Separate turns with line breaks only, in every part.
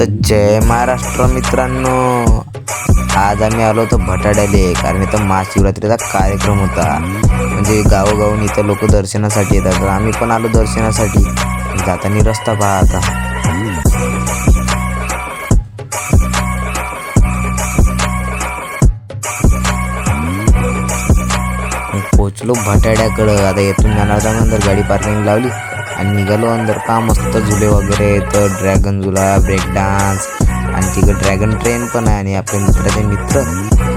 तर जय महाराष्ट्र मित्रांनो, आज आम्ही आलो होतो भटाड्याले, कारण इथं महाशिवरात्रीचा कार्यक्रम होता. म्हणजे गावोगावून इथं लोक दर्शनासाठी येतात, तर आम्ही पण आलो दर्शनासाठी. जाताना रस्ता पहा आता. पोचलो भटाड्याकडं. आता येथून जाणार नंतर गाडी पार्किंग लावली आणि निघालो अंदर. का मस्त झुले वगैरे तर ड्रॅगन झुला, ब्रेक डान्स आणि तिकडे ड्रॅगन ट्रेन पण आहे. आणि आपल्या मित्राचे मित्र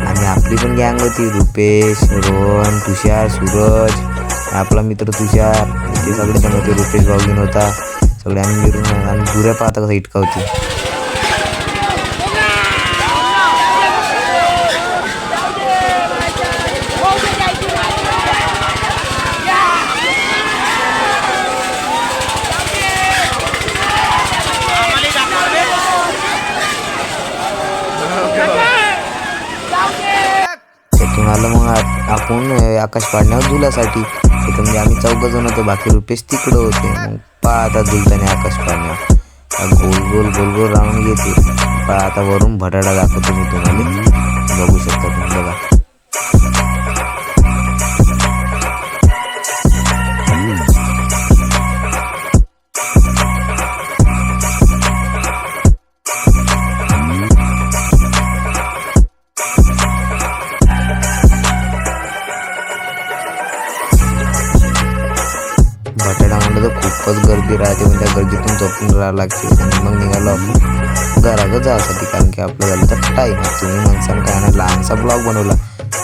आणि आपली पण गँग होती, रुपेश, रोहन, तुषार, सूरज, आपला मित्र तुषार, ते सगळे जण होते. रुपेश भाऊगीन होता. सगळे आम्ही मिळून आणि दुऱ्या पाहता कसं इटका होती. तिथून आलं मग आपण आकाश पाडण्यावर झुल्यासाठी. तिथं म्हणजे आम्ही 4 जण होतो, बाकी रुपेश तिकडं होते. मग पहा आता झुलताना आकाश पाडण्यावर गोल गोल गोल गोल राऊंड येते. पहा आता वरून भटाडा दाखवतो मी तुम्हाला, बघू शकता तुम्ही. बघा भटाडा म्हणलं तर खूपच गर्दी राहते, पण त्या गर्दीतून झोपून राहावं लागते. आणि मग निघालो आपण घराकडे जायसाठी, कारण की आपलं झालं तर टाईम. तुम्ही म्हणसान काय ना लहानसा ब्लॉग बनवला,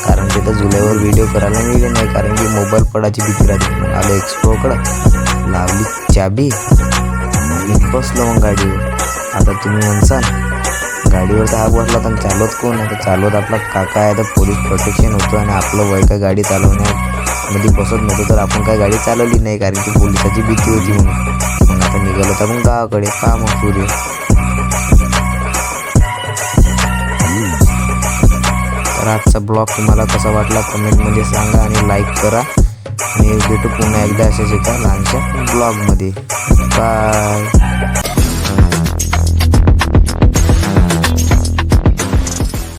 कारण तिथं जुल्यावर व्हिडिओ करायला मिळले नाही, कारण की मोबाईल पडायची भीती राहते. मग आलो एक्सप्रोकडं, लावली चाबी आणि बसलो मग गाडीवर. आता तुम्ही म्हणसान गाडीवर तर हा बसला तर चालवत कोण? आता चालवत आपला काका आहे. तर पोलीस प्रोटेक्शन होतं आणि आपलं वय काय गाडी चालवण्यामध्ये बसत नव्हतं, तर आपण काय गाडी चालवली नाही, कारण की पोलिसाची भीती होती म्हणून. मग आता निघालो तर मग गावाकडे. का मग सूर्य. तर आजचा ब्लॉग तुम्हाला कसा वाटला कमेंटमध्ये सांगा आणि लाईक करा. आणि भेटू पुन्हा एकदा अशाच एका लहानशा ब्लॉगमध्ये. बाय.